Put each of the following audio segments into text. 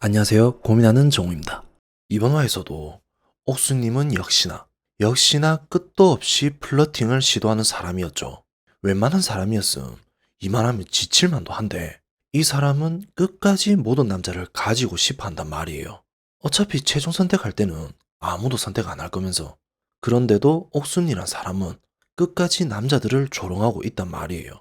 안녕하세요. 고민하는 정우입니다. 이번 화에서도 옥수님은 역시나 끝도 없이 플러팅을 시도하는 사람이었죠. 웬만한 사람이었음 이만하면 지칠만도 한데 이 사람은 끝까지 모든 남자를 가지고 싶어 한단 말이에요. 어차피 최종 선택할 때는 아무도 선택 안 할 거면서. 그런데도 옥순이란 사람은 끝까지 남자들을 조롱하고 있단 말이에요.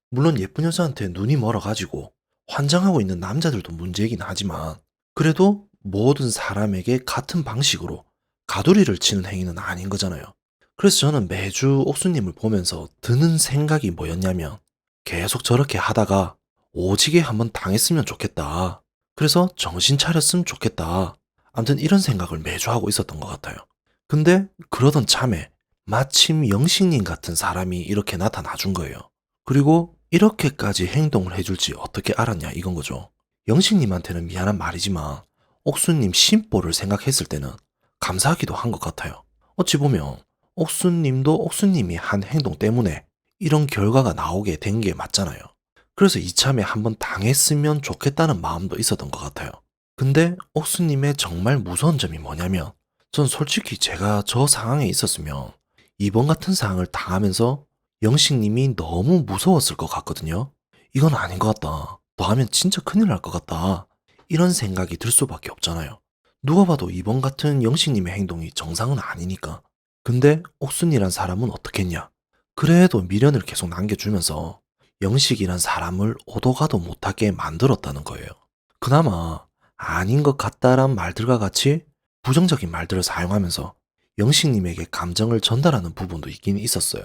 물론 예쁜 여자한테 눈이 멀어가지고 환장하고 있는 남자들도 문제이긴 하지만 그래도 모든 사람에게 같은 방식으로 가두리를 치는 행위는 아닌 거잖아요. 그래서 저는 매주 옥수님을 보면서 드는 생각이 뭐였냐면 계속 저렇게 하다가 오지게 한번 당했으면 좋겠다. 그래서 정신 차렸으면 좋겠다. 아무튼 이런 생각을 매주 하고 있었던 것 같아요. 근데 그러던 참에 마침 영식님 같은 사람이 이렇게 나타나 준 거예요. 그리고 이렇게까지 행동을 해줄지 어떻게 알았냐 이건 거죠. 영식님한테는 미안한 말이지만 옥수님 심보를 생각했을 때는 감사하기도 한 것 같아요. 어찌 보면 옥수님도 옥수님이 한 행동 때문에 이런 결과가 나오게 된 게 맞잖아요. 그래서 이참에 한번 당했으면 좋겠다는 마음도 있었던 것 같아요. 근데 옥수님의 정말 무서운 점이 뭐냐면 전 솔직히 제가 저 상황에 있었으면 이번 같은 상황을 당하면서 영식님이 너무 무서웠을 것 같거든요. 이건 아닌 것 같다. 너 하면 진짜 큰일 날 것 같다. 이런 생각이 들 수밖에 없잖아요. 누가 봐도 이번 같은 영식님의 행동이 정상은 아니니까. 근데 옥순이란 사람은 어떻겠냐? 그래도 미련을 계속 남겨주면서 영식이란 사람을 오도 가도 못하게 만들었다는 거예요. 그나마 아닌 것 같다란 말들과 같이 부정적인 말들을 사용하면서 영식님에게 감정을 전달하는 부분도 있긴 있었어요.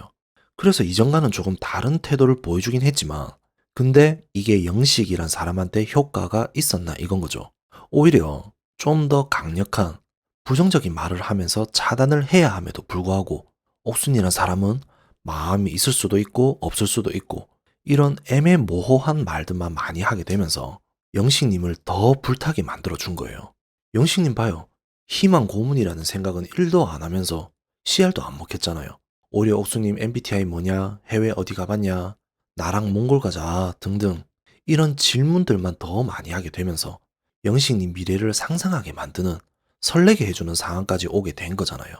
그래서 이전과는 조금 다른 태도를 보여주긴 했지만 근데 이게 영식이란 사람한테 효과가 있었나 이건 거죠. 오히려 좀 더 강력한 부정적인 말을 하면서 차단을 해야 함에도 불구하고 옥순이란 사람은 마음이 있을 수도 있고 없을 수도 있고 이런 애매모호한 말들만 많이 하게 되면서 영식님을 더 불타게 만들어 준 거예요. 영식님 봐요. 희망 고문이라는 생각은 1도 안 하면서 씨알도 안 먹혔잖아요. 오히려 옥수님 MBTI 뭐냐? 해외 어디 가봤냐? 나랑 몽골 가자 등등 이런 질문들만 더 많이 하게 되면서 영식님 미래를 상상하게 만드는 설레게 해주는 상황까지 오게 된 거잖아요.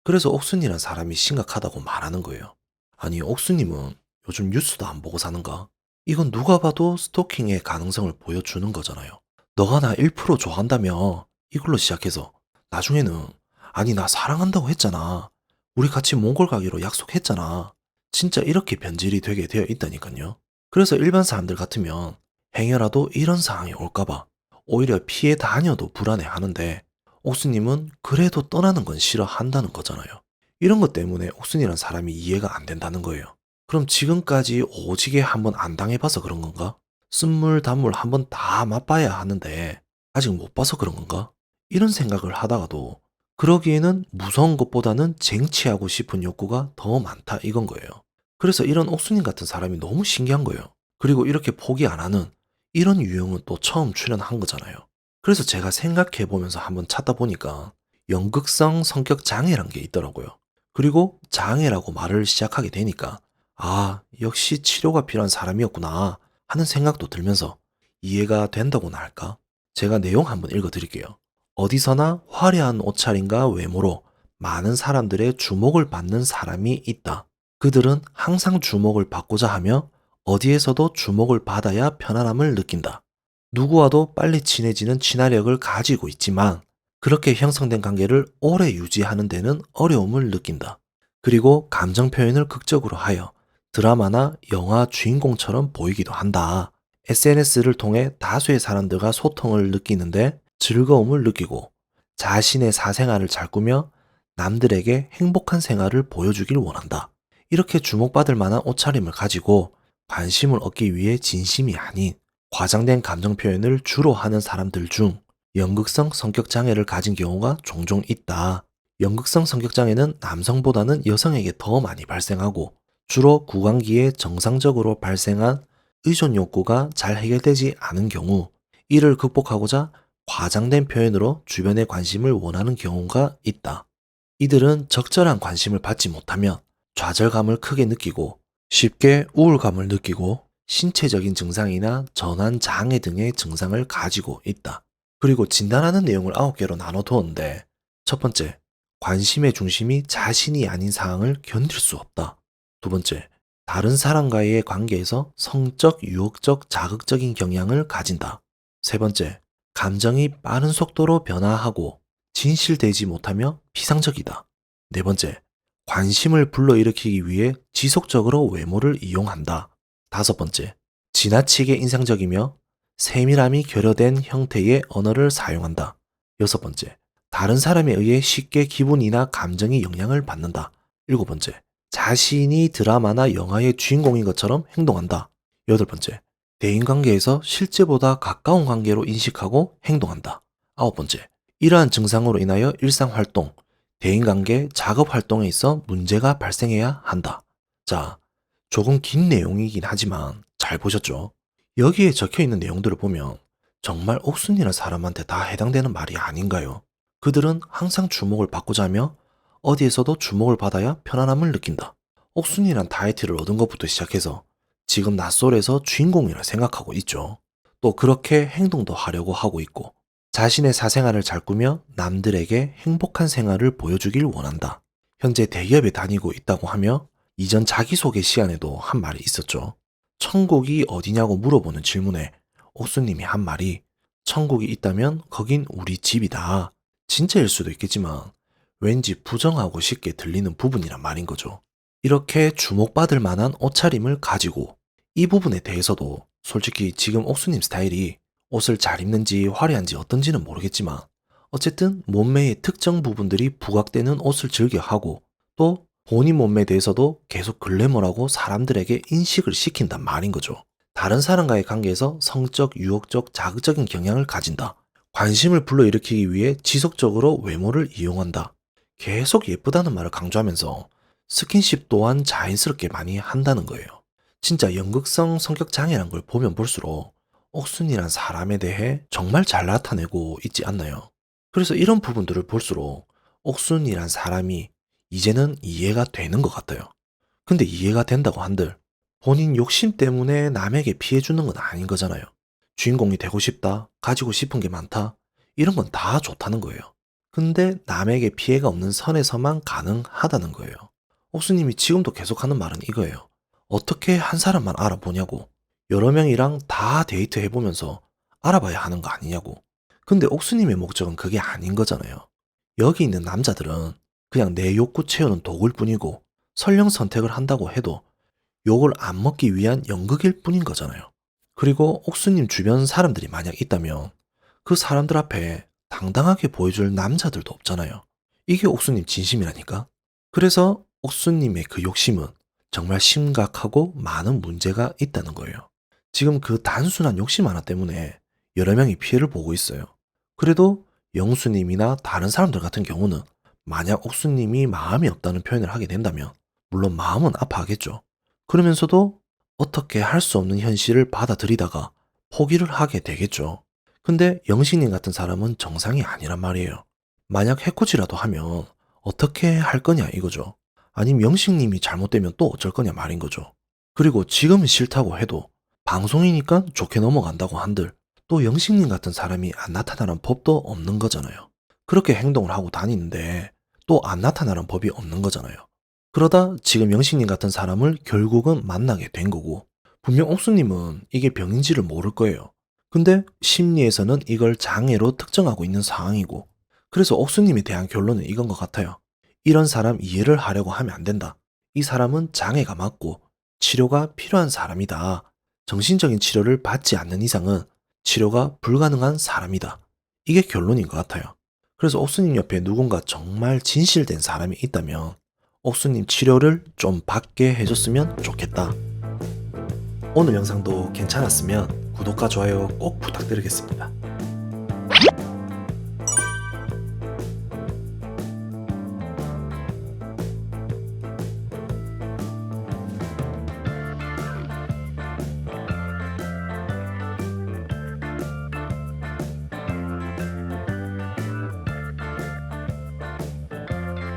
그래서 옥순이란 사람이 심각하다고 말하는 거예요. 아니 옥순님은 요즘 뉴스도 안 보고 사는가? 이건 누가 봐도 스토킹의 가능성을 보여주는 거잖아요. 너가 나 1% 좋아한다며 이걸로 시작해서 나중에는 아니 나 사랑한다고 했잖아. 우리 같이 몽골 가기로 약속했잖아. 진짜 이렇게 변질이 되게 되어 있다니까요. 그래서 일반 사람들 같으면 행여라도 이런 상황이 올까봐 오히려 피해 다녀도 불안해 하는데 옥수님은 그래도 떠나는 건 싫어한다는 거잖아요. 이런 것 때문에 옥순이란 사람이 이해가 안 된다는 거예요. 그럼 지금까지 오지게 한번 안 당해봐서 그런 건가? 쓴물 단물 한번 다 맛봐야 하는데 아직 못 봐서 그런 건가? 이런 생각을 하다가도 그러기에는 무서운 것보다는 쟁취하고 싶은 욕구가 더 많다 이건 거예요. 그래서 이런 옥수님 같은 사람이 너무 신기한 거예요. 그리고 이렇게 포기 안 하는 이런 유형은 또 처음 출연한 거잖아요. 그래서 제가 생각해 보면서 한번 찾다 보니까 연극성 성격 장애란 게 있더라고요. 그리고 장애라고 말을 시작하게 되니까 아, 역시 치료가 필요한 사람이었구나 하는 생각도 들면서 이해가 된다고나 할까? 제가 내용 한번 읽어 드릴게요. 어디서나 화려한 옷차림과 외모로 많은 사람들의 주목을 받는 사람이 있다. 그들은 항상 주목을 받고자 하며 어디에서도 주목을 받아야 편안함을 느낀다. 누구와도 빨리 친해지는 친화력을 가지고 있지만 그렇게 형성된 관계를 오래 유지하는 데는 어려움을 느낀다. 그리고 감정 표현을 극적으로 하여 드라마나 영화 주인공처럼 보이기도 한다. SNS를 통해 다수의 사람들과 소통을 느끼는데 즐거움을 느끼고 자신의 사생활을 잘 꾸며 남들에게 행복한 생활을 보여주길 원한다. 이렇게 주목받을 만한 옷차림을 가지고 관심을 얻기 위해 진심이 아닌 과장된 감정 표현을 주로 하는 사람들 중 연극성 성격 장애를 가진 경우가 종종 있다. 연극성 성격 장애는 남성보다는 여성에게 더 많이 발생하고 주로 구강기에 정상적으로 발생한 의존 욕구가 잘 해결되지 않은 경우 이를 극복하고자 과장된 표현으로 주변의 관심을 원하는 경우가 있다. 이들은 적절한 관심을 받지 못하면 좌절감을 크게 느끼고 쉽게 우울감을 느끼고 신체적인 증상이나 전환 장애 등의 증상을 가지고 있다. 그리고 진단하는 내용을 9개로 나눠 두었는데, 첫 번째, 관심의 중심이 자신이 아닌 상황을 견딜 수 없다. 두 번째, 다른 사람과의 관계에서 성적, 유혹적, 자극적인 경향을 가진다. 세 번째, 감정이 빠른 속도로 변화하고 진실되지 못하며 피상적이다. 네 번째, 관심을 불러일으키기 위해 지속적으로 외모를 이용한다. 다섯 번째, 지나치게 인상적이며 세밀함이 결여된 형태의 언어를 사용한다. 여섯 번째, 다른 사람에 의해 쉽게 기분이나 감정이 영향을 받는다. 일곱 번째, 자신이 드라마나 영화의 주인공인 것처럼 행동한다. 여덟 번째, 대인관계에서 실제보다 가까운 관계로 인식하고 행동한다. 아홉 번째, 이러한 증상으로 인하여 일상활동, 대인관계, 작업활동에 있어 문제가 발생해야 한다. 자, 조금 긴 내용이긴 하지만 잘 보셨죠? 여기에 적혀 있는 내용들을 보면 정말 옥순이라는 사람한테 다 해당되는 말이 아닌가요? 그들은 항상 주목을 받고자 하며 어디에서도 주목을 받아야 편안함을 느낀다. 옥순이란 타이틀을 얻은 것부터 시작해서 지금 낯설에서 주인공이라 생각하고 있죠. 또 그렇게 행동도 하려고 하고 있고 자신의 사생활을 잘 꾸며 남들에게 행복한 생활을 보여주길 원한다. 현재 대기업에 다니고 있다고 하며 이전 자기소개 시간에도 한 말이 있었죠. 천국이 어디냐고 물어보는 질문에 옥수님이 한 말이 천국이 있다면 거긴 우리 집이다. 진짜일 수도 있겠지만 왠지 부정하고 쉽게 들리는 부분이란 말인 거죠. 이렇게 주목받을 만한 옷차림을 가지고 이 부분에 대해서도 솔직히 지금 옥수님 스타일이 옷을 잘 입는지 화려한지 어떤지는 모르겠지만 어쨌든 몸매의 특정 부분들이 부각되는 옷을 즐겨 하고 또 본인 몸매에 대해서도 계속 글래머라고 사람들에게 인식을 시킨단 말인 거죠. 다른 사람과의 관계에서 성적, 유혹적, 자극적인 경향을 가진다. 관심을 불러일으키기 위해 지속적으로 외모를 이용한다. 계속 예쁘다는 말을 강조하면서 스킨십 또한 자연스럽게 많이 한다는 거예요. 진짜 연극성 성격 장애란 걸 보면 볼수록 옥순이란 사람에 대해 정말 잘 나타내고 있지 않나요? 그래서 이런 부분들을 볼수록 옥순이란 사람이 이제는 이해가 되는 것 같아요. 근데 이해가 된다고 한들 본인 욕심 때문에 남에게 피해 주는 건 아닌 거잖아요. 주인공이 되고 싶다, 가지고 싶은 게 많다, 이런 건 다 좋다는 거예요. 근데 남에게 피해가 없는 선에서만 가능하다는 거예요. 옥수님이 지금도 계속하는 말은 이거예요. 어떻게 한 사람만 알아보냐고. 여러 명이랑 다 데이트해보면서 알아봐야 하는 거 아니냐고. 근데 옥수님의 목적은 그게 아닌 거잖아요. 여기 있는 남자들은 그냥 내 욕구 채우는 도구일 뿐이고 설령 선택을 한다고 해도 욕을 안 먹기 위한 연극일 뿐인 거잖아요. 그리고 옥수님 주변 사람들이 만약 있다면 그 사람들 앞에 당당하게 보여줄 남자들도 없잖아요. 이게 옥수님 진심이라니까. 그래서 옥수님의 그 욕심은 정말 심각하고 많은 문제가 있다는 거예요. 지금 그 단순한 욕심 하나 때문에 여러 명이 피해를 보고 있어요. 그래도 영수님이나 다른 사람들 같은 경우는 만약 옥수님이 마음이 없다는 표현을 하게 된다면 물론 마음은 아파하겠죠. 그러면서도 어떻게 할 수 없는 현실을 받아들이다가 포기를 하게 되겠죠. 근데 영식님 같은 사람은 정상이 아니란 말이에요. 만약 해코지라도 하면 어떻게 할 거냐 이거죠. 아니면 영식님이 잘못되면 또 어쩔 거냐 말인 거죠. 그리고 지금은 싫다고 해도 방송이니까 좋게 넘어간다고 한들 또 영식님 같은 사람이 안 나타나는 법도 없는 거잖아요. 그렇게 행동을 하고 다니는데 또 안 나타나는 법이 없는 거잖아요. 그러다 지금 영식님 같은 사람을 결국은 만나게 된 거고 분명 옥수님은 이게 병인지를 모를 거예요. 근데 심리에서는 이걸 장애로 특정하고 있는 상황이고 그래서 옥수님에 대한 결론은 이건 것 같아요. 이런 사람 이해를 하려고 하면 안 된다. 이 사람은 장애가 맞고 치료가 필요한 사람이다. 정신적인 치료를 받지 않는 이상은 치료가 불가능한 사람이다. 이게 결론인 것 같아요. 그래서 옥수님 옆에 누군가 정말 진실된 사람이 있다면 옥수님 치료를 좀 받게 해줬으면 좋겠다. 오늘 영상도 괜찮았으면 구독과 좋아요 꼭 부탁드리겠습니다.